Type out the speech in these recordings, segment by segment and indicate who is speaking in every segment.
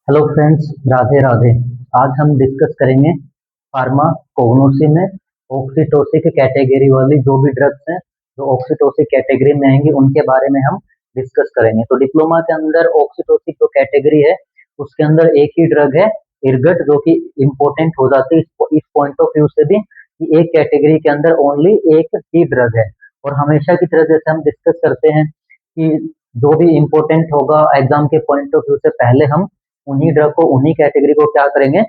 Speaker 1: Hello friends, Radhe Radhe. आज हम discuss करेंगे फार्माकोग्नोसी में ऑक्सीटोसिक कैटेगरी वाली जो भी ड्रग्स हैं जो ऑक्सीटोसिक कैटेगरी में आएंगी उनके बारे में हम डिस्कस करेंगे। तो डिप्लोमा के अंदर ऑक्सीटोसिक जो कैटेगरी है उसके अंदर एक ही ड्रग है इरगट, जो कि इम्पोर्टेंट हो जाती है इस पॉइंट ऑफ व्यू से भी कि एक कैटेगरी के अंदर ओनली एक ही ड्रग है। और हमेशा की तरह जैसे हम डिस्कस करते हैं कि जो भी इम्पोर्टेंट होगा एग्जाम के पॉइंट ऑफ व्यू से पहले हम उन्हीं ड्रग को उन्हीं कैटेगरी को क्या करेंगे,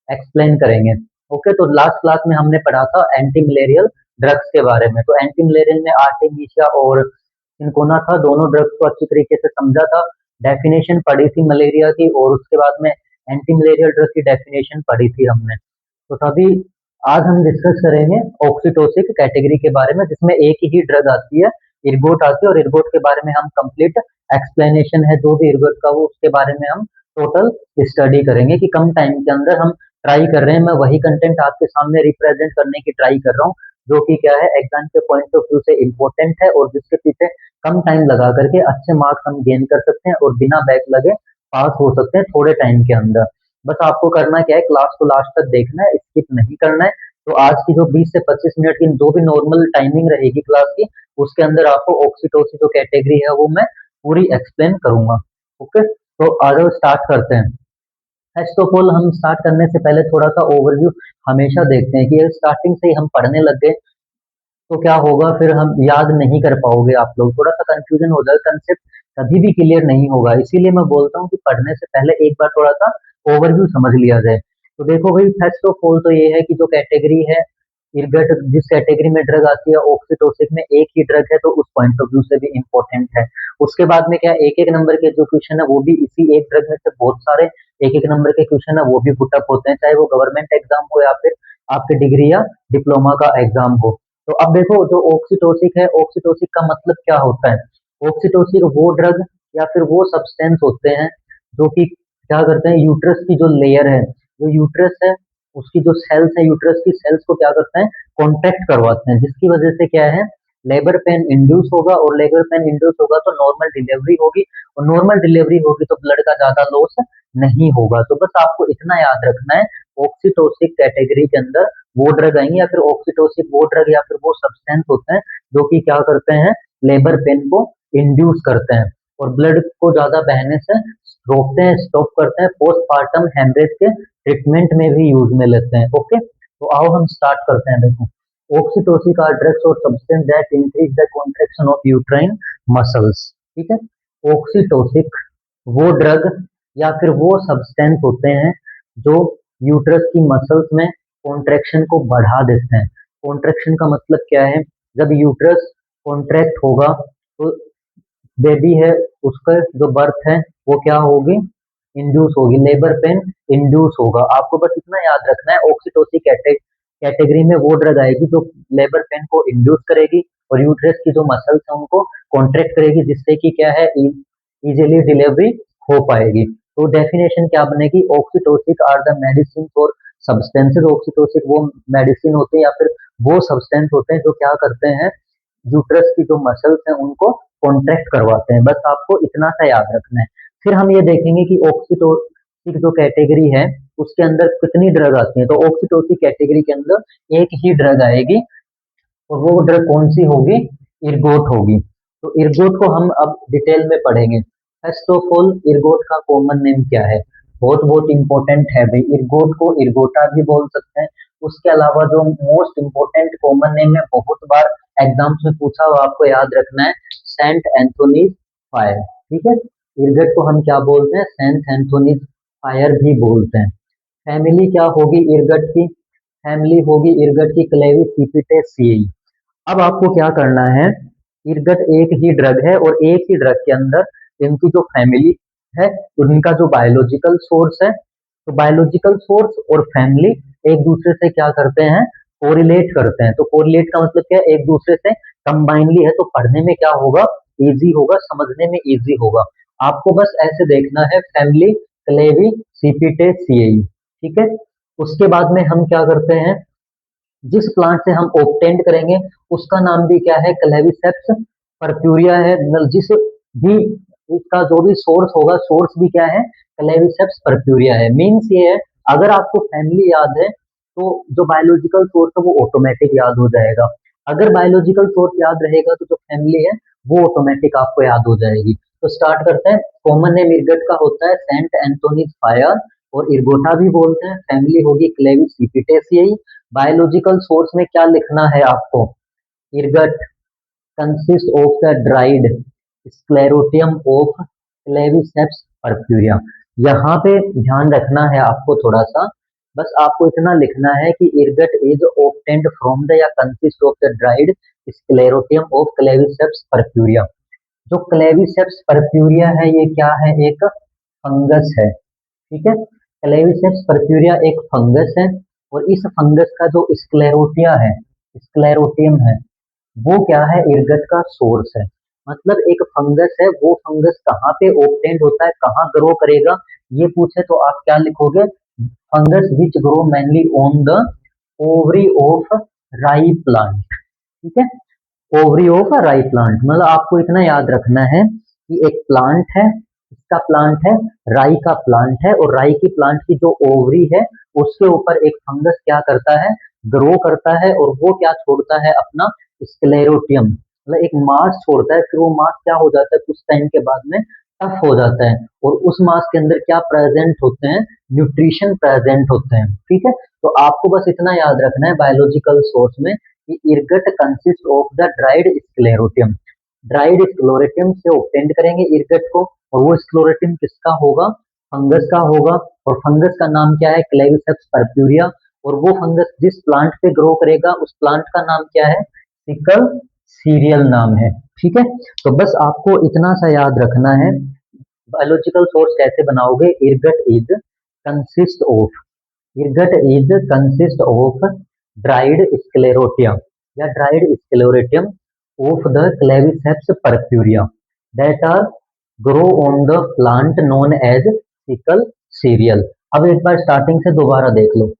Speaker 1: एक्सप्लेन करेंगे। ओके, तो लास्ट क्लास में हमने पढ़ा था एंटी मलेरियल ड्रग्स के बारे में। तो एंटी मलेरियल में आर्टेमिसिया और सिंकोना था, दोनों ड्रग्स को अच्छी तरीके से समझा था, डेफिनेशन पढ़ी थी मलेरिया की, और उसके बाद में एंटी मलेरियल ड्रग की डेफिनेशन पढ़ी थी हमने। तो तभी आज हम डिस्कस करेंगे ऑक्सीटोसिक कैटेगरी के बारे में, जिसमें एक ही ड्रग आती है, इरगोट आती है, और इरगोट के बारे में हम कंप्लीट एक्सप्लेनेशन है जो भी इरगोट का वो उसके बारे में हम टोटल स्टडी करेंगे कि कम टाइम के अंदर हम ट्राई कर रहे हैं। मैं वही कंटेंट आपके सामने रिप्रेजेंट करने की ट्राई कर रहा हूँ जो कि क्या है, एग्जाम के पॉइंट ऑफ व्यू से इम्पोर्टेंट है और जिसके पीछे कम टाइम लगा करके अच्छे मार्क्स हम गेन कर सकते हैं और बिना बैक लगे पास हो सकते हैं थोड़े टाइम के अंदर। बस आपको करना क्या है, क्लास को लास्ट तक देखना है, स्किप नहीं करना है। तो आज की जो 20 से 25 मिनट की जो भी नॉर्मल टाइमिंग रहेगी क्लास की, उसके अंदर आपको ऑक्सीटोसिन जो कैटेगरी है वो मैं पूरी एक्सप्लेन करूंगा। ओके, तो आगे स्टार्ट करते हैं। फर्स्ट ऑफ ऑल, हम स्टार्ट करने से पहले थोड़ा सा ओवरव्यू हमेशा देखते हैं कि स्टार्टिंग से ही हम पढ़ने लग गए तो क्या होगा, फिर हम याद नहीं कर पाओगे, आप लोग थोड़ा सा कंफ्यूजन हो जाएगा, कंसेप्ट कभी भी क्लियर नहीं होगा। इसीलिए मैं बोलता हूँ कि पढ़ने से पहले एक बार थोड़ा सा ओवरव्यू समझ लिया जाए। तो देखो भाई, फर्स्ट ऑफ ऑल तो ये है कि जो कैटेगरी है इरगट, जिस कैटेगरी में ड्रग आती है ऑक्सीटोसिक में एक ही ड्रग है, तो उस पॉइंट ऑफ व्यू से भी इम्पोर्टेंट है। उसके बाद में क्या, एक एक नंबर के जो क्वेश्चन है वो भी इसी एक ड्रग में से बहुत सारे एक एक नंबर के क्वेश्चन है वो भी पुटअप होते हैं, चाहे वो गवर्नमेंट एग्जाम हो या फिर आपके डिग्री या डिप्लोमा का एग्जाम हो। तो अब देखो, जो ऑक्सीटोसिक है, ऑक्सीटोसिक का मतलब क्या होता है। ऑक्सीटोसिक वो ड्रग या फिर वो सब्सटेंस होते हैं जो कि क्या करते हैं, यूट्रस की जो लेयर है, जो यूट्रस है उसकी जो सेल्स है, यूट्रस की सेल्स को क्या करते हैं, कॉन्ट्रैक्ट करवाते हैं, जिसकी वजह से क्या है, लेबर पेन इंड्यूस होगा, और लेबर पेन इंड्यूस होगा तो नॉर्मल डिलीवरी होगी, और नॉर्मल डिलीवरी होगी तो ब्लड का ज्यादा लॉस नहीं होगा। तो बस आपको इतना याद रखना है, ऑक्सीटोसिक कैटेगरी के अंदर वो ड्रग आएंगे या फिर ऑक्सीटोसिक वो ड्रग या फिर वो सब्सटेंस होते हैं जो कि क्या करते हैं, लेबर पेन को इंड्यूस करते हैं और ब्लड को ज्यादा बहने से रोकते हैं, स्टॉप करते हैं, पोस्टमार्टम हेमरेज के ट्रीटमेंट में भी यूज में लेते हैं। ओके, तो आओ हम स्टार्ट करते हैं। देखो, ऑक्सीटोसिक आर ड्रग्स और substance that increase the contraction of uterine muscles. ठीक है, ऑक्सीटोसिक वो ड्रग या फिर वो सब्सटेंस होते हैं जो यूट्रस की मसल्स में कॉन्ट्रैक्शन को बढ़ा देते हैं। कॉन्ट्रैक्शन का मतलब क्या है, जब यूट्रस कॉन्ट्रैक्ट होगा तो बेबी है उसका जो बर्थ है वो क्या होगी, इंड्यूस होगी, लेबर पेन इंड्यूस होगा। आपको बस इतना याद रखना है, ऑक्सीटोसिक कैटेगरी में वो ड्रग आएगी जो लेबर पेन को इंड्यूस करेगी और यूट्रस की जो मसल्स है उनको कॉन्ट्रैक्ट करेगी, जिससे कि क्या है, इजीली डिलीवरी हो पाएगी। तो डेफिनेशन क्या बनेगी, oxytocic are the medicine for substances. Oxytocic वो मेडिसिन होते हैं या फिर वो सब्सटेंस होते हैं जो क्या करते हैं, यूट्रस की जो मसल्स हैं उनको कॉन्ट्रैक्ट करवाते हैं। बस आपको इतना सा याद रखना है। फिर हम ये देखेंगे कि ऑक्सीटोसिक जो कैटेगरी है उसके अंदर कितनी ड्रग आती है। तो ऑक्सीटोसिक कैटेगरी के अंदर एक ही ड्रग आएगी और वो ड्रग कौन सी होगी, इरगोट होगी। तो इरगोट को हम अब डिटेल में पढ़ेंगे। फर्स्ट ऑफ ऑल, इरगोट का कॉमन नेम क्या है, बहुत बहुत इंपॉर्टेंट है भाई। इरगोट को इरगोटा भी बोल सकते हैं। उसके अलावा जो मोस्ट इंपॉर्टेंट कॉमन नेम है, बहुत बार एग्जाम्स में पूछा हुआ, आपको याद रखना है, सेंट एंथोनी फायर। ठीक है, इरगट को हम क्या बोलते हैं, सेंट एंथोनी फायर भी बोलते हैं। फैमिली क्या होगी इरगट की, फैमिली होगी इरगट की क्लेविसिपिटेसिएई। अब आपको क्या करना है, इरगट एक ही ड्रग है और एक ही ड्रग के अंदर इनकी जो फैमिली है, उनका जो बायोलॉजिकल सोर्स है, तो बायोलॉजिकल सोर्स और फैमिली एक दूसरे से क्या करते हैं, कोरिलेट करते हैं। तो कोरिलेट का मतलब क्या है, एक दूसरे से कंबाइनली है, तो पढ़ने में क्या होगा, इजी होगा, समझने में इजी होगा। आपको बस ऐसे देखना है, फैमिली क्लेवी सीपीटेसिएई। ठीक है, उसके बाद में हम क्या करते हैं, जिस प्लांट से हम ऑब्टेंड करेंगे उसका नाम भी क्या है, क्लेविसेप्स परप्यूरिया है। जिस भी इसका जो भी सोर्स होगा, सोर्स भी क्या है, क्लेविसेप्स परप्यूरिया है। मीन्स ये है, अगर आपको फैमिली याद है तो जो बायोलॉजिकल सोर्स है वो ऑटोमेटिक याद हो जाएगा। अगर बायोलॉजिकल सोर्स याद रहेगा तो जो फैमिली है वो ऑटोमेटिक आपको याद हो जाएगी। तो स्टार्ट करते हैं। कॉमन नेम इरगट का होता है सेंट एंथोनीज फायर और इरगोटा भी बोलते हैं। फैमिली होगी क्लेविसिपिटेसियई। बायोलॉजिकल सोर्स में क्या लिखना है आपको, इरगट consist of the dried sclerotium of Claviceps purpurea. यहाँ पे ध्यान रखना है आपको थोड़ा सा, बस आपको इतना लिखना है कि ergot is obtained from the या consist of the dried sclerotium of Claviceps purpurea. जो क्लेविसेप्स परप्यूरिया है ये क्या है, एक फंगस है। ठीक है, क्लेविसेप्स परप्यूरिया एक फंगस है और इस फंगस का जो स्क्लेरोटिया है, स्क्लेरोटियम है, वो क्या है, इरगट का सोर्स है। मतलब एक फंगस है, वो फंगस कहाँ पे ऑब्टेंड होता है, कहाँ ग्रो करेगा, ये पूछे तो आप क्या लिखोगे, fungus which grow mainly on the ovary of rye plant. ठीक है, ओवरी ऑफ राई प्लांट, मतलब आपको इतना याद रखना है कि एक प्लांट है, इसका प्लांट है, राई का प्लांट है, और राई की प्लांट की जो ओवरी है उसके ऊपर एक फंगस क्या करता है, ग्रो करता है, और वो क्या छोड़ता है, अपना स्क्लेरोटियम, मतलब एक मास छोड़ता है। फिर वो मास क्या हो जाता है, कुछ टाइम के बाद में टफ हो जाता है, और उस मास के अंदर क्या प्रेजेंट होते हैं, न्यूट्रिशन प्रेजेंट होते हैं। ठीक है, तो आपको बस इतना याद रखना है बायोलॉजिकल सोर्स में कि इरगट consist of the dried sclerotium. Dried sclerotium से ऑब्टेंड करेंगे इरगट को, और वो स्क्लेरोटियम किसका होगा, फंगस का होगा, और फंगस का नाम क्या है, क्लेविसेप्स परप्यूरिया। और वो फंगस जिस प्लांट पे ग्रो करेगा उस प्लांट का नाम क्या है, सिकल सीरियल नाम है। ठीक है, तो बस आपको इतना सा याद रखना है। बायोलॉजिकल सोर्स कैसे बनाओगे, ergot is consist of, ergot is consist of dried sclerotium या dried sclerotium of the Claviceps purpurea that are grow on the plant known as secale cereale. अब एक बार स्टार्टिंग से दोबारा देख लो।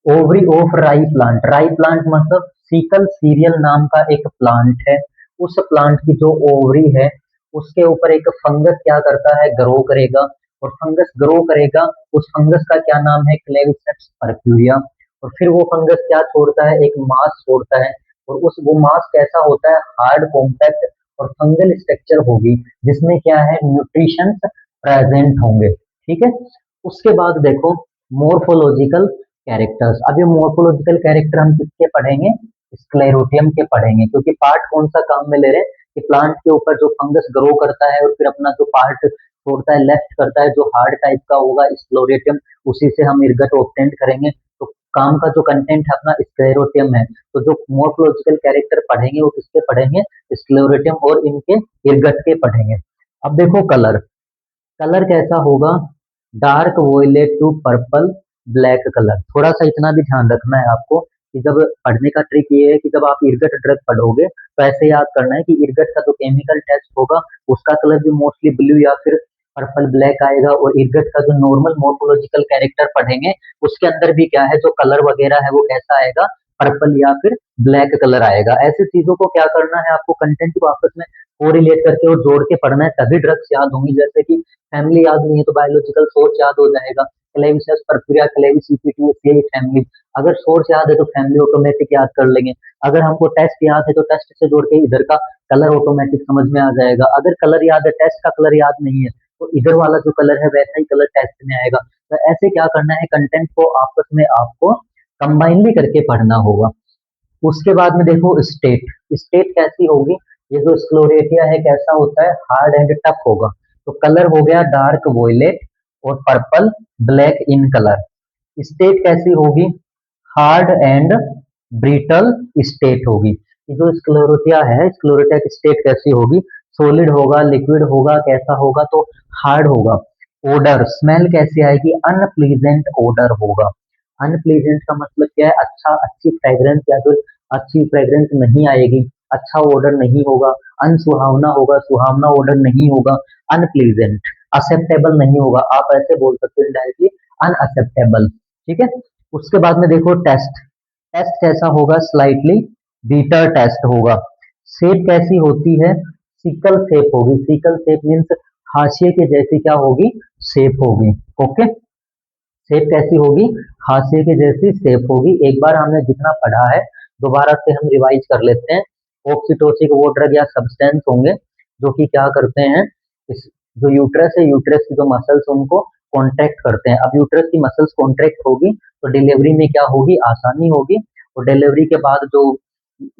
Speaker 1: Ovary of rye plant, rye plant मतलब secale cereale नाम का एक प्लांट है। उस प्लांट की जो ओवरी है उसके ऊपर एक फंगस क्या करता है, ग्रो करेगा, और फंगस ग्रो करेगा, उस फंगस का क्या नाम है, क्लेविसेप्स परप्यूरिया। और फिर वो फंगस क्या छोड़ता है, एक मास छोड़ता है, और उस वो मास कैसा होता है, हार्ड कॉम्पैक्ट और फंगल स्ट्रक्चर होगी, जिसमें क्या है, न्यूट्रिशन प्रेजेंट होंगे। ठीक है, उसके बाद देखो मोर्फोलॉजिकल कैरेक्टर्स। अब ये मोर्फोलॉजिकल कैरेक्टर हम किसके पढ़ेंगे, स्क्लेरोटियम के पढ़ेंगे, क्योंकि पार्ट कौन सा काम में ले रहे हैं कि प्लांट के ऊपर जो फंगस ग्रो करता है और फिर अपना जो पार्ट छोड़ता है, लेफ्ट करता है, जो हार्ड टाइप का होगा स्क्लेरोटियम, उसी से हम इरगट ऑब्टेंड करेंगे। तो काम का जो कंटेंट है अपना स्क्लेरोटियम है, तो जो मोर्फोलॉजिकल कैरेक्टर पढ़ेंगे वो किसके पढ़ेंगे, स्क्लेरोटियम और इनके इरगट के पढ़ेंगे। अब देखो कलर, कलर कैसा होगा, dark violet to purple black colour. थोड़ा सा इतना भी ध्यान रखना है आपको कि जब पढ़ने का ट्रिक ये है कि जब आप इरगट ड्रग पढ़ोगे तो ऐसे याद करना है कि इरगट का जो केमिकल टेस्ट होगा उसका कलर भी मोस्टली ब्लू या फिर पर्पल ब्लैक आएगा, और इरगट का जो नॉर्मल मोर्फोलॉजिकल कैरेक्टर पढ़ेंगे उसके अंदर भी क्या है, जो कलर वगैरह है वो कैसा आएगा, पर्पल या फिर ब्लैक कलर आएगा। ऐसी चीजों को क्या करना है, आपको कंटेंट को आपस में कोरिलेट करके और जोड़ के पढ़ना है, तभी ड्रग्स याद होंगी। जैसे कि फैमिली याद नहीं है तो बायोलॉजिकल सोर्स याद हो जाएगा, क्लेविसेप्स परप्यूरिया क्लेविसिपिटियस यही फैमिली। अगर सोर्स याद है तो फैमिली ऑटोमेटिक याद कर लेंगे। अगर हमको टेस्ट याद है तो टेस्ट से जोड़ के इधर का कलर ऑटोमेटिक समझ में आ जाएगा। अगर कलर याद है, टेस्ट का कलर याद नहीं है, तो इधर वाला जो कलर है वैसा ही कलर टेस्ट में आएगा। तो ऐसे क्या करना है, कंटेंट को आपस में आपको कंबाइनली करके पढ़ना होगा। उसके बाद में देखो स्टेट, स्टेट कैसी होगी, ये जो स्क्लोरेटिया है कैसा होता है, हार्ड एंड टफ होगा। तो कलर हो गया डार्क वोयलेट और purple black in colour. State कैसी होगी, हार्ड एंड ब्रिटल स्टेट होगी। ये जो स्क्लेरोटिया है, स्क्लेरोटिया की स्टेट कैसी होगी, सॉलिड होगा, लिक्विड होगा, कैसा होगा, तो हार्ड होगा। ओडर स्मेल कैसी आएगी, अनप्लीजेंट ओडर होगा। अनप्लीजेंट का मतलब क्या है, अच्छा अच्छी फ्रेग्रेंस या फिर अच्छी फ्रेग्रेंस नहीं आएगी, अच्छा ओडर नहीं होगा। अनसुहावना होगा, सुहावना ओडर नहीं होगा। अनप्लीजेंट, असेप्टेबल नहीं होगा, आप ऐसे बोल सकते हो डायरेक्टली, अनअसेप्टेबल। ठीक है, उसके बाद में देखो टेस्ट, टेस्ट कैसा होगा, स्लाइटली बीटर टेस्ट होगा। शेप कैसी होती है, सिकल शेप होगी। सिकल शेप मीन्स हाशिए के जैसी क्या होगी, शेप होगी। ओके, शेप कैसी होगी, हाशिए के जैसी शेप होगी। एक बार हमने जितना पढ़ा है दोबारा से हम रिवाइज कर लेते हैं। ऑक्सीटोसिन वो ड्रग या सब्सटेंस होंगे जो कि क्या करते हैं, इस जो यूट्रस है, यूट्रस की जो मसल्स उनको कॉन्ट्रैक्ट करते हैं। अब यूट्रस की मसल्स कॉन्ट्रैक्ट होगी तो डिलीवरी में क्या होगी, आसानी होगी। और डिलीवरी के बाद जो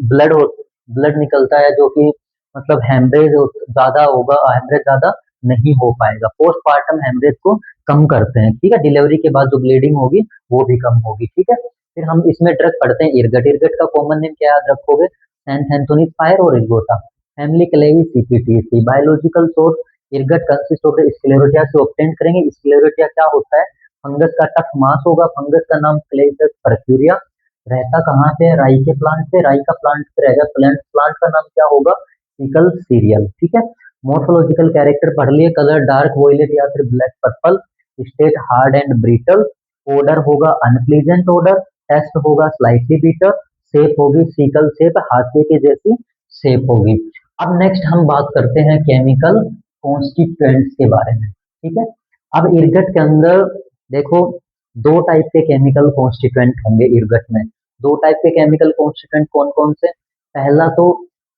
Speaker 1: ब्लड हो ब्लड निकलता है जो कि मतलब हेमरेज ज्यादा होगा, हेमरेज ज्यादा नहीं हो पाएगा। पोस्टमार्टम हेमरेज को कम करते हैं, ठीक है। डिलीवरी के बाद जो ब्लीडिंग होगी वो भी कम होगी, ठीक है। फिर हम इसमें ड्रग पढ़ते हैं इर्गट। इर्गट का कॉमन नेम क्या याद रखोगे, सैंथेनिथाइर और इर्गोटा। Family Clavicipitaceae. Biological source ergot consist of sclerotia से ऑब्टेन करेंगे। स्क्लेरोटिया क्या होता है, फंगस का टफ मास होगा। फंगस का नाम क्लेइटस परक्यूरिया। रहता कहाँ पे है, राई के प्लांट पे। राई का प्लांट पे रहेगा। प्लांट प्लांट का नाम क्या होगा, सिकल सीरियल, ठीक है। मोर्फोलॉजिकल कैरेक्टर पढ़ लिए, कलर डार्क वोयलेट या फिर black purple. State hard and brittle. Odour होगा अनप्लीजेंट ओडर। टेस्ट होगा स्लाइटली बीटर। शेप होगी सिकल शेप, हाथिए के जैसी शेप होगी। अब नेक्स्ट हम बात करते हैं केमिकल कॉन्स्टिट्यूएंट्स के बारे में, ठीक है। अब इर्गट के अंदर देखो दो टाइप के केमिकल कॉन्स्टिट्यूएंट होंगे इर्गट में। दो टाइप के केमिकल कॉन्स्टिट्यूएंट कौन कौन से, पहला तो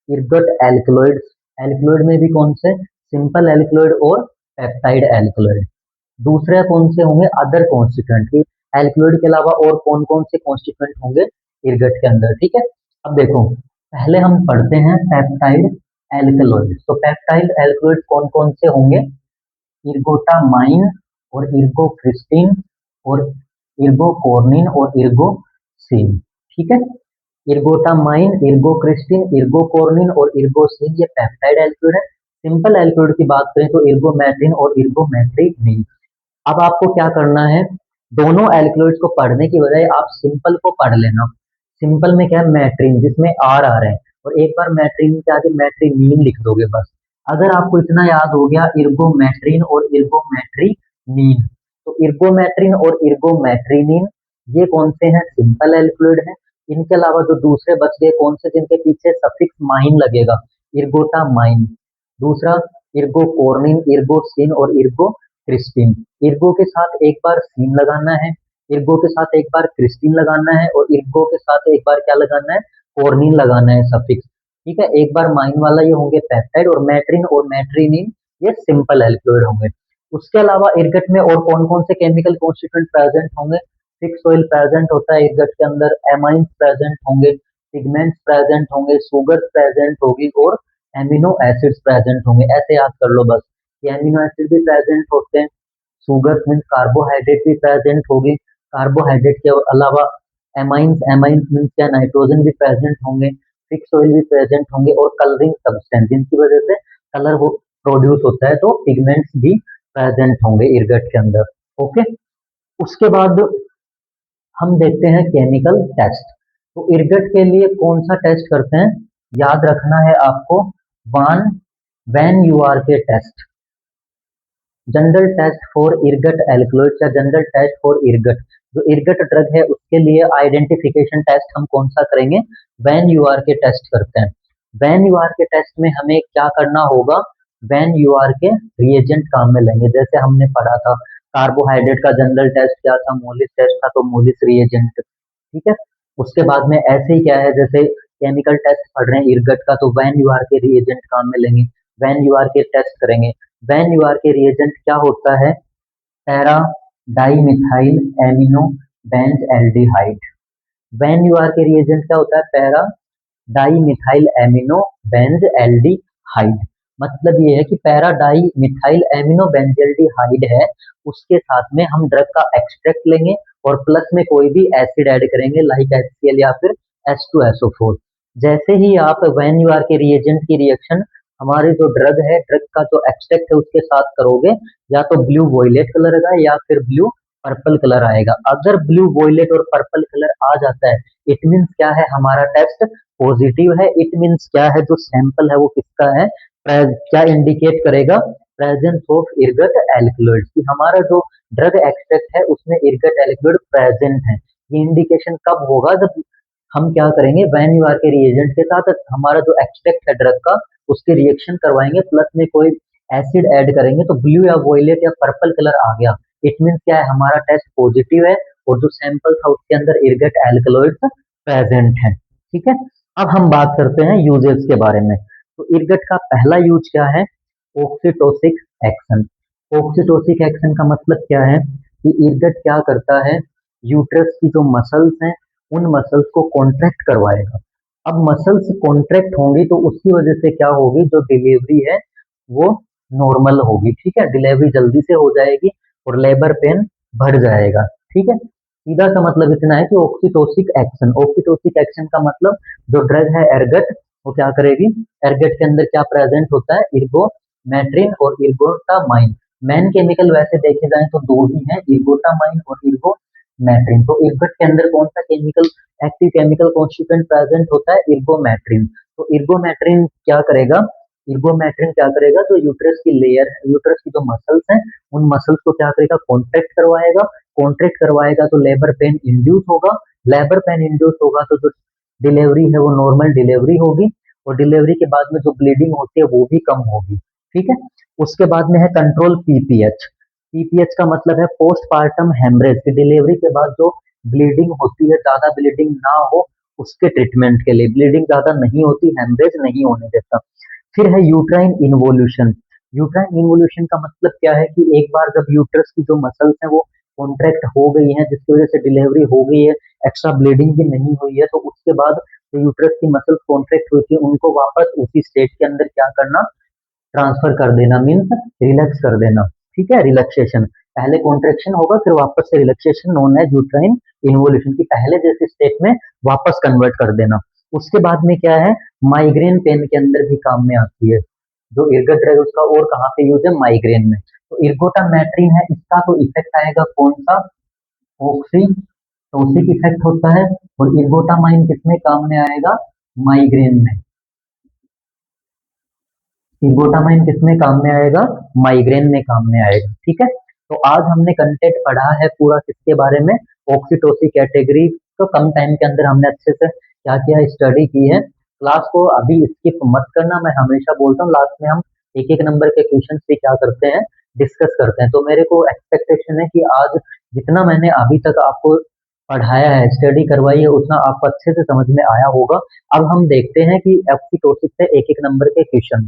Speaker 1: इर्गट एल्कलॉइड्स। एल्कलॉइड में भी कौन से, सिंपल एल्कलॉइड और पेप्टाइड एल्कलॉइड। दूसरे कौन से होंगे, अदर कॉन्स्टिट्यूएंट। एल्कलॉइड के अलावा और कौन कौन से कॉन्स्टिट्यूएंट होंगे इर्गट के अंदर, ठीक है। अब देखो पहले हम पढ़ते हैं पेप्टाइड एल्कलॉइड। तो पेप्टाइड एल्कलॉइड कौन कौन से होंगे, इर्गोटामाइन और इर्गोक्रिस्टिन और इर्गोकोर्निन और इर्गोसिन, ठीक है। इर्गोटामाइन, इर्गोक्रिस्टिन, इर्गोकोर्निन और इर्गोसिन ये पेप्टाइड एल्कलॉइड है। सिंपल एल्कलॉइड की बात करें तो इर्गोमेट्रिन और इर्गोमेट्रिनिन। अब आपको क्या करना है, दोनों एल्कलॉइड्स को पढ़ने की बजाय आप सिंपल को पढ़ लेना। सिंपल में क्या है, मैट्रिन जिसमें आर आ रहे हैं, और एक बार मैट्रिन के आगे मैट्रिनीन लिख दोगे बस। अगर आपको इतना याद हो गया इर्गोमेट्रिन और इर्गोमेट्रिनीन, तो इर्गोमेट्रिन और इर्गोमेट्रिनीन ये कौन से हैं, सिंपल एल्कलॉइड हैं। इनके अलावा जो दूसरे बच गए कौन से, जिनके पीछे सफिक्स माइन लगेगा, इर्गोटामाइन। दूसरा इर्गोकोर्निन, इर्गोसिन और इर्गोक्रिस्टिन। इर्गो के साथ एक बार सीन लगाना है, इर्गो के साथ एक बार क्रिस्टिन लगाना है, और इर्गो के साथ एक बार क्या लगाना है, कोर्निन लगाना है सफिक्स, ठीक है। एक बार माइन वाला ये होंगे पेप्टाइड, और मैट्रिन और मैट्रिनिन ये सिंपल एल्कलॉइड होंगे। उसके अलावा इर्गट में और कौन कौन से केमिकल कॉन्स्टिट्यूएंट प्रेजेंट होंगे, फिक्स ऑयल प्रेजेंट होता है इर्गट के अंदर, एमाइंस प्रेजेंट होंगे, पिगमेंट्स प्रेजेंट होंगे, सुगर प्रेजेंट होगी और एमिनो एसिड्स प्रेजेंट होंगे। ऐसे याद कर लो बस कि एमिनो एसिड भी प्रेजेंट होते हैं, सुगर मीन्स कार्बोहाइड्रेट भी प्रेजेंट होगी, कार्बोहाइड्रेट के अलावा एमाइंस, एमाइंस मीन्स क्या, नाइट्रोजन भी प्रेजेंट होंगे, फिक्स ऑयल भी प्रेजेंट होंगे, और कलरिंग सब्सटेंस जिनकी वजह से कलर वो प्रोड्यूस होता है, तो पिगमेंट्स भी प्रेजेंट होंगे इर्गट के अंदर। ओके, उसके बाद हम देखते हैं केमिकल टेस्ट। तो इर्गट के लिए कौन सा टेस्ट करते हैं, याद रखना है आपको, वन वैन यू आर के test, general test for ergot alkaloids या जनरल टेस्ट फॉर इर्गट। जो इर्गट ड्रग है उसके लिए आइडेंटिफिकेशन टेस्ट हम कौन सा करेंगे, वैन यू आर के टेस्ट करते हैं। वैन यू आर के टेस्ट में हमें क्या करना होगा, वैन यू आर के रिएजेंट काम में लेंगे। जैसे हमने पढ़ा था कार्बोहाइड्रेट का जनरल टेस्ट क्या था, मोलिस टेस्ट था, तो मोलिस रिएजेंट, ठीक है। उसके बाद में ऐसे ही क्या है, जैसे केमिकल टेस्ट पढ़ रहे हैं इर्गट का, तो वैन यू आर के रिएजेंट काम में लेंगे, वैन यू आर के टेस्ट करेंगे। वैन यू आर के रिएजेंट क्या होता है, para dimethyl amino benz aldehyde. Van you are के रिएजेंट क्या होता है, para dimethyl amino benz aldehyde. मतलब ये है कि पैरा डाइमिथाइल एमिनो बेंजल्डिहाइड है, उसके साथ में हम ड्रग का एक्सट्रैक्ट लेंगे और प्लस में कोई भी एसिड ऐड करेंगे लाइक HCl या फिर H2SO4। जैसे ही आप वैन यू आर के रिएजेंट की रिएक्शन हमारी जो ड्रग है, ड्रग का जो एक्सट्रैक्ट है उसके साथ करोगे, या तो ब्लू वॉयलेट कलर आएगा या फिर ब्लू पर्पल कलर आएगा। अगर ब्लू वॉयलेट और पर्पल कलर आ जाता है, इट मीन्स क्या है, हमारा टेस्ट पॉजिटिव है। इट मीन्स क्या है, जो सैंपल है वो किसका है, क्या इंडिकेट करेगा, प्रेजेंस ऑफ इर्गट एल्कलॉइड्स, कि हमारा जो ड्रग एक्सट्रैक्ट है उसमें इर्गट एल्कलॉइड प्रेजेंट है। ये इंडिकेशन कब होगा, जब हम क्या करेंगे, वैन यू आर के रिएजेंट के साथ हमारा जो एक्सट्रैक्ट है ड्रग का उसके रिएक्शन करवाएंगे, प्लस में कोई एसिड ऐड करेंगे तो ब्लू या वोयलेट या पर्पल कलर आ गया, इट मीन्स क्या है, हमारा टेस्ट पॉजिटिव है और जो सैंपल था उसके अंदर इरगट एल्कलॉइड्स प्रेजेंट है। ठीक है, अब हम बात करते हैं यूजेस के बारे में। तो इरगट का पहला यूज क्या है, ऑक्सीटोसिक एक्शन। ऑक्सीटोसिक एक्शन का मतलब क्या है कि इरगट क्या करता है, यूट्रस की जो मसल्स हैं उन मसल्स को कॉन्ट्रैक्ट करवाएगा। अब मसल्स कॉन्ट्रैक्ट होंगी तो उसकी वजह से क्या होगी, जो डिलीवरी है वो नॉर्मल होगी। ठीक है, डिलीवरी जल्दी से हो जाएगी और लेबर पेन बढ़ जाएगा। ठीक है, सीधा सा मतलब इतना है कि ऑक्सीटोसिक एक्शन, ऑक्सीटोसिक एक्शन का मतलब जो ड्रग है एर्गट, वो क्या करेगी, एर्गट के अंदर क्या प्रेजेंट होता है, इर्गोमेट्रिन और इर्गोटामाइन। मेन केमिकल वैसे देखे जाए तो दो ही हैं, इर्गोटामाइन और इर्गोमेट्रिन। तो इर्गट के अंदर कौन सा chemical, active chemical constituent present होता है, इर्गोमेट्रिन। तो इर्गोमेट्रिन क्या करेगा, इर्गोमेट्रिन क्या करेगा, तो यूट्रस की लेयर, यूट्रस की जो मसल्स हैं उन मसल्स को क्या करेगा, कॉन्ट्रैक्ट करवाएगा। कॉन्ट्रैक्ट करवाएगा तो लेबर पेन इंड्यूस होगा, लेबर पेन इंड्यूस होगा तो जो डिलीवरी है वो नॉर्मल डिलीवरी होगी और डिलीवरी के बाद में जो ब्लीडिंग होती है वो भी कम होगी। ठीक है, उसके बाद में है कंट्रोल पीपीएच। पीपीएच का मतलब है पोस्टपार्टम हेमरेज, की डिलीवरी के बाद जो ब्लीडिंग होती है, ज्यादा ब्लीडिंग ना हो उसके ट्रीटमेंट के लिए, ब्लीडिंग ज्यादा नहीं होती, हेमरेज नहीं होने देता। फिर है यूट्राइन इन्वोल्यूशन। यूट्राइन इन्वोल्यूशन का मतलब क्या है कि एक बार जब यूट्रस की जो मसल्स हैं वो कॉन्ट्रैक्ट हो गई हैं जिसकी वजह से डिलीवरी हो गई है, एक्स्ट्रा ब्लीडिंग भी नहीं हुई है, तो उसके बाद जो यूट्रस की मसल्स कॉन्ट्रैक्ट हुई थी उनको वापस उसी स्टेट के अंदर क्या करना, ट्रांसफर कर देना, मीन्स रिलैक्स कर देना। ठीक है, रिलैक्सेशन, पहले कॉन्ट्रेक्शन होगा फिर वापस से relaxation, known as uterine involution, की पहले जैसे स्टेट में वापस कन्वर्ट कर देना। उसके बाद में क्या है, माइग्रेन पेन के अंदर भी काम में आती है। जो इर्गट है उसका और कहाँ पे यूज है, माइग्रेन में। तो इर्गोटामेट्रिन है, इसका तो इफेक्ट आएगा कौन सा, ऑक्सीटोसिक इफेक्ट होता है, और इर्गोटामाइन किसमें काम में आएगा, माइग्रेन में। इर्गोटामाइन किसमें काम में आएगा, माइग्रेन में काम में आएगा। ठीक है, तो आज हमने कंटेंट पढ़ा है पूरा किसके बारे में, ऑक्सीटोसिन कैटेगरी। तो कम टाइम के अंदर हमने अच्छे से क्या किया, स्टडी की है। क्लास को अभी स्किप मत करना, मैं हमेशा बोलता हूँ लास्ट में हम एक एक नंबर के क्वेश्चन भी क्या करते हैं, डिस्कस करते हैं। तो मेरे को एक्सपेक्टेशन है कि आज जितना मैंने अभी तक आपको पढ़ाया है, स्टडी करवाई है, उतना आपको अच्छे से समझ में आया होगा। अब हम देखते हैं कि ऑक्सीटोसिन से एक एक नंबर के क्वेश्चन।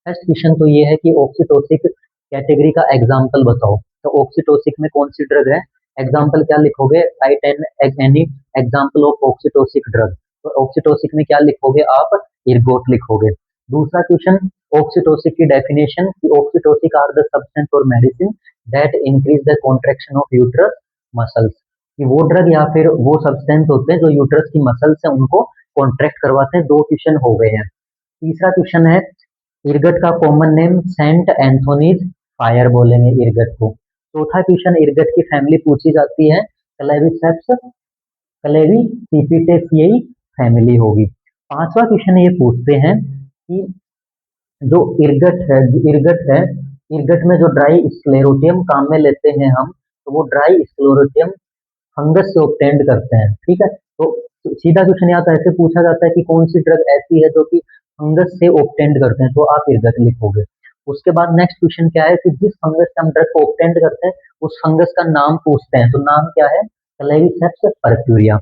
Speaker 1: फर्स्ट क्वेश्चन तो ये है कि ऑक्सीटोसिक कैटेगरी का एग्जाम्पल बताओ। तो ऑक्सीटोसिक में कौन सी ड्रग है, एग्जाम्पल क्या लिखोगे, right an any example of oxytocic drug. तो ऑक्सीटोसिक में क्या लिखोगे आप, इर्गोट लिखोगे। दूसरा क्वेश्चन, ऑक्सीटोसिक की डेफिनेशन, कि ऑक्सीटोसिक आर द सब्सटेंस और medicine that increase the contraction of uterus muscles, कि वो ड्रग या फिर वो सब्सटेंस होते हैं जो यूट्रस की मसल्स है उनको कॉन्ट्रैक्ट करवाते हैं। दो क्वेश्चन हो गए हैं। तीसरा क्वेश्चन है, इरगट का common name Saint Anthony's fire बोलेंगे इरगट को। चौथा क्वेश्चन, इरगट की फैमिली पूछी जाती है, क्लेविसेप्स क्लेविसिपिटेसिएई फैमिली होगी। पांचवा क्वेश्चन ये पूछते हैं कि जो इरगट है, इरगट में जो ड्राई स्क्लेरोटियम काम में लेते हैं हम, तो वो ड्राई स्क्लेरोटियम फंगस से ऑब्टेंड करते हैं। ठीक है, तो सीधा क्वेश्चन या तो ऐसे पूछा जाता है कि कौन सी ड्रग ऐसी है जो कि फंगस से ऑब्टेंड करते हैं, तो आप इर्गट लिखोगे। उसके बाद नेक्स्ट क्वेश्चन क्या है कि जिस फंगस से हम ड्रग को ऑब्टेंड करते हैं उस फंगस का नाम पूछते हैं, तो नाम क्या है, क्लेविसेप्स पर्क्यूरिया।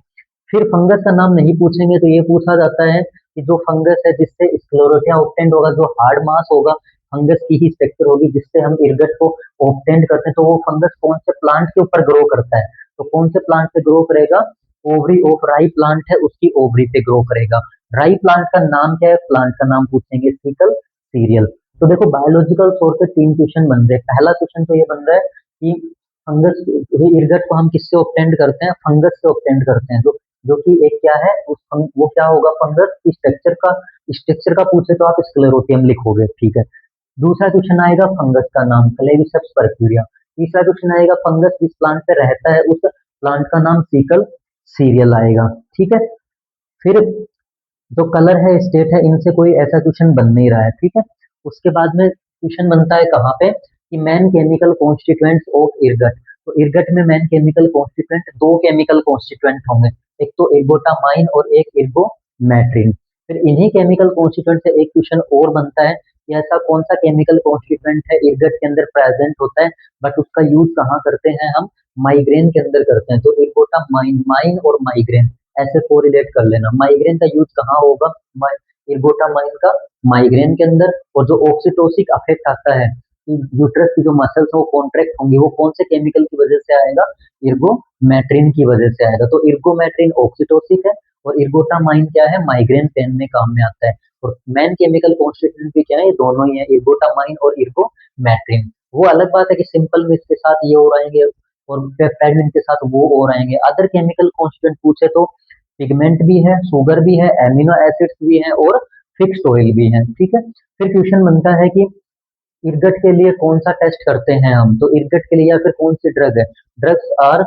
Speaker 1: फिर फंगस का नाम नहीं पूछेंगे तो ये पूछा जाता है कि जो फंगस है जिससे स्क्लेरोटिया ऑब्टेंड होगा, जो हार्ड मास होगा फंगस की ही स्ट्रक्चर होगी जिससे हम इर्गट को ऑब्टेंड करते हैं, तो वो फंगस कौन से प्लांट के ऊपर ग्रो करता है, तो कौन से प्लांट पे ग्रो करेगा, ओवरी ऑफ राई प्लांट है उसकी ओवरी पे ग्रो करेगा। राई प्लांट का नाम क्या है, प्लांट का नाम पूछेंगे, सिकल सीरियल। तो देखो बायोलॉजिकल सोर्स से तीन क्वेश्चन बन रहे हैं। पहला क्वेश्चन तो ये बन रहा है कि फंगस, इर्गट को हम किससे ऑब्टेंड करते हैं, फंगस से ऑब्टेंड करते हैं, जो कि एक क्या है वो क्या होगा, फंगस की स्ट्रक्चर का पूछे तो आप स्क्लेरोटियम लिखोगे। ठीक है, दूसरा क्वेश्चन आएगा फंगस का नाम, क्लेविसेप्स पर्क्यूरिया। तीसरा क्वेश्चन आएगा फंगस जिस प्लांट पे रहता है उस प्लांट का नाम सिकल सीरियल आएगा। ठीक है, फिर जो कलर है, स्टेट है, इनसे कोई ऐसा क्वेश्चन बन नहीं रहा है। ठीक है, उसके बाद में क्वेश्चन बनता है कहाँ पे, कि मेन केमिकल कॉन्स्टिट्यूएंट्स ऑफ इर्गट। तो इर्गट में मेन केमिकल कॉन्स्टिट्यूएंट, दो केमिकल कॉन्स्टिट्यूएंट होंगे, एक तो इर्गोटामाइन और एक इर्गोमेट्रिन। फिर इन्हीं केमिकल कॉन्स्टिट्यूएंट से एक क्वेश्चन और बनता है कि ऐसा कौन सा केमिकल कॉन्स्टिट्यूएंट है इर्गट के अंदर प्रेजेंट होता है बट उसका यूज कहाँ करते हैं हम, माइग्रेन के अंदर करते हैं। तो इर्गोटामाइन, माइन और माइग्रेन ऐसे कोरिलेट कर लेना। माइग्रेन का यूज कहाँ होगा, इर्गोटामाइन का माइग्रेन के अंदर। और जो ऑक्सीटोसिक अफेक्ट आता है, यूट्रस की जो मसल्स वो कॉन्ट्रैक्ट होंगी, वो कौन से केमिकल की वजह से आएगा, इर्गोमेट्रिन की वजह से आएगा। तो इर्गोमेट्रिन ऑक्सीटोसिक है और इर्गोटामाइन क्या है, माइग्रेन पेन में काम में आता है। और मेन केमिकल कॉन्स्टिट्यूएंट भी क्या है, ये दोनों ही है, इर्गोटामाइन और इर्गोमेट्रिन। वो अलग बात है कि सिंपल में इसके साथ ये और आएंगे और पेप्टाइड के साथ वो और आएंगे। अदर केमिकल कॉन्स्टिट्यूएंट पूछे तो पिगमेंट भी है, शुगर भी है, एमिनो एसिड्स भी हैं और फिक्स्ड ऑयल भी है। ठीक है। फिर क्वेश्चन बनता है कि इर्गट के लिए कौन सा टेस्ट करते हैं हम, तो इर्गट के लिए या फिर कौन सी ड्रग है, ड्रग्स आर,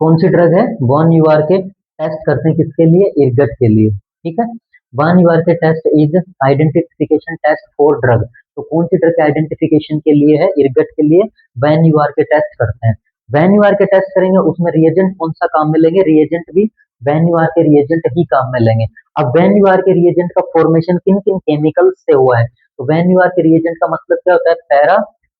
Speaker 1: कौन सी ड्रग है, वन यूआर के टेस्ट करते हैं किसके लिए, इर्गट के लिए। ठीक है। Van Urk test is identification test for drug. तो कौन सी ड्रग के आइडेंटिफिकेशन के लिए है, इर्गट के लिए वैन यूआर के टेस्ट करते हैं। वैन यूआर के टेस्ट करेंगे, उसमें रिएजेंट कौन सा काम में लेंगे, रिएजेंट भी वैन यूआर के रिएजेंट ही काम में लेंगे। अब वैन यूआर के रिएजेंट का फॉर्मेशन किन किन केमिकल से हुआ है, तो वैन यूआर के रिएजेंट का मतलब क्या होता है, para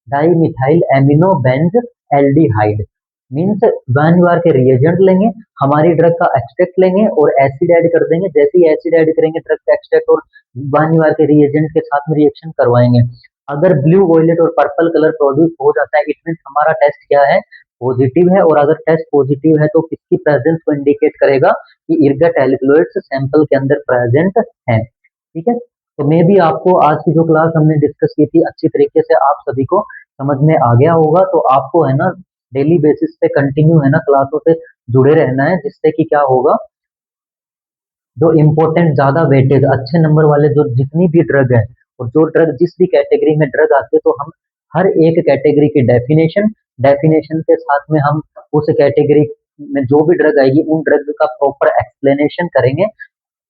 Speaker 1: dimethyl amino benz aldehyde. Means one बार के रिएजेंट लेंगे, हमारी ड्रग का एक्सट्रैक्ट लेंगे और एसिड ऐड कर देंगे। जैसे ही एसिड ऐड करेंगे ड्रग का एक्सट्रैक्ट और वन बार के रिएजेंट के साथ में रिएक्शन करवाएंगे। अगर ब्लू, वॉयलेट और पर्पल कलर प्रोड्यूस हो जाता है, इट मीन्स हमारा टेस्ट क्या है, पॉजिटिव है। और अगर टेस्ट पॉजिटिव है तो किसकी प्रेजेंस को इंडिकेट करेगा कि इर्गट एल्कलॉइड्स सैंपल के अंदर प्रेजेंट है। ठीक है। तो मे भी आपको आज की जो क्लास हमने डिस्कस की थी अच्छी तरीके से आप सभी को समझ में आ गया होगा। तो आपको है ना डेली बेसिस पे कंटिन्यू है ना क्लासों से जुड़े रहना है, जिससे कि क्या होगा, जो इम्पोर्टेंट ज्यादा वेटेज अच्छे नंबर वाले जो जितनी भी ड्रग है और जो ड्रग जिस भी कैटेगरी में ड्रग आती है, तो हम हर एक कैटेगरी की डेफिनेशन, डेफिनेशन के साथ में हम उस कैटेगरी में जो भी ड्रग आएगी उन ड्रग का प्रॉपर एक्सप्लेनेशन करेंगे।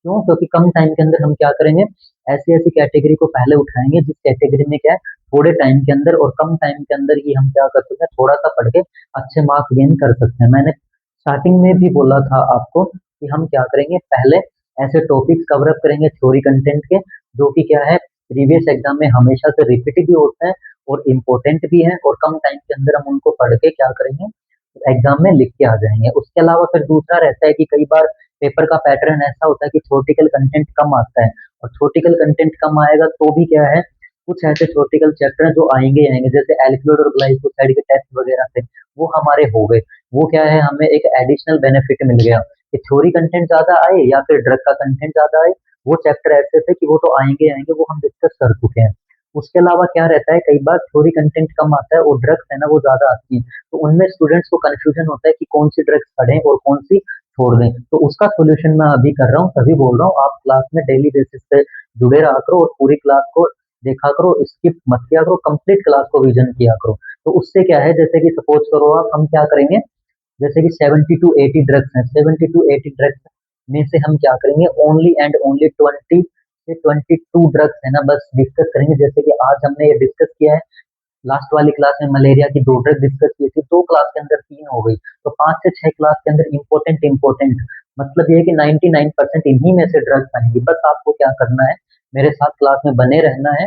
Speaker 1: क्यों, क्योंकि कम टाइम के अंदर हम क्या करेंगे, ऐसी ऐसी कैटेगरी को पहले उठाएंगे जिस कैटेगरी में क्या है थोड़े टाइम के अंदर और कम टाइम के अंदर ही हम क्या कर सकते हैं, थोड़ा सा पढ़ के अच्छे मार्क्स गेन कर सकते हैं। मैंने स्टार्टिंग में भी बोला था आपको कि हम क्या करेंगे, पहले ऐसे टॉपिक्स कवर अप करेंगे थ्योरी कंटेंट के, जो कि क्या है प्रीवियस एग्जाम में हमेशा से रिपीट भी होते हैं और इम्पोर्टेंट भी हैं, और कम टाइम के अंदर हम उनको पढ़ के क्या करेंगे, एग्जाम में लिख के आ जाएंगे। उसके अलावा फिर दूसरा रहता है कि कई बार पेपर का पैटर्न ऐसा होता है कि थ्योरेटिकल कंटेंट कम आता है, और थ्योरेटिकल कंटेंट कम आएगा तो भी क्या है, कुछ ऐसे थ्योरेटिकल चैप्टर हैं जो आएंगे ही आएंगे, जैसे एल्किलोड और ग्लाइकोसाइड के टेस्ट वगैरह थे वो हमारे हो गए। वो क्या है, हमें एक एडिशनल बेनिफिट मिल गया कि थ्योरी कंटेंट ज्यादा आए या फिर ड्रग का कंटेंट ज्यादा आए, वो चैप्टर ऐसे थे कि वो तो आएंगे ही आएंगे, वो हम डिस्कस कर चुके हैं। उसके अलावा क्या रहता है, कई बार थ्योरी कंटेंट कम आता है और ड्रग्स है ना वो ज्यादा आती है, तो उनमें स्टूडेंट्स को कंफ्यूजन होता है कि कौन सी ड्रग्स पढ़ें और कौन सी छोड़ दें। तो उसका सोल्यूशन मैं अभी कर रहा हूँ, तभी बोल रहा हूँ आप क्लास में डेली बेसिस पे जुड़े रहा करो और पूरी क्लास को देखा करो, स्किप मत किया करो, कंप्लीट क्लास को विजन किया करो। तो उससे क्या है, जैसे कि सपोज करो आप, हम क्या करेंगे, जैसे कि 70 टू 80 ड्रग्स हैं, 70 टू 80 ड्रग्स में से हम क्या करेंगे, ओनली एंड ओनली 20 से 22 ड्रग्स है ना बस डिस्कस करेंगे। जैसे कि आज हमने ये डिस्कस किया है, लास्ट वाली क्लास में मलेरिया की 2 ड्रग डिस्कस की थी, 2 क्लास के अंदर 3 हो गई, तो 5 से 6 क्लास के अंदर इंपॉर्टेंट मतलब ये है कि 99% इन्हीं में से ड्रग्स आएंगी। बस आपको क्या करना है, मेरे साथ क्लास में बने रहना है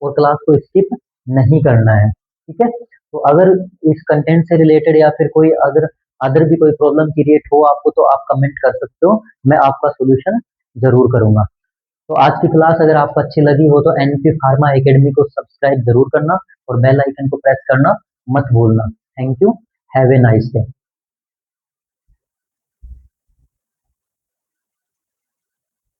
Speaker 1: और क्लास को स्किप नहीं करना है। ठीक है। तो अगर इस कंटेंट से रिलेटेड या फिर कोई अगर अदर भी कोई प्रॉब्लम क्रिएट हो आपको, तो आप कमेंट कर सकते हो, मैं आपका सोल्यूशन जरूर करूंगा। तो आज की क्लास अगर आपको अच्छी लगी हो तो एनपी फार्मा एकेडमी को सब्सक्राइब जरूर करना और बेल आइकन को प्रेस करना मत भूलना। Thank you, have a nice day.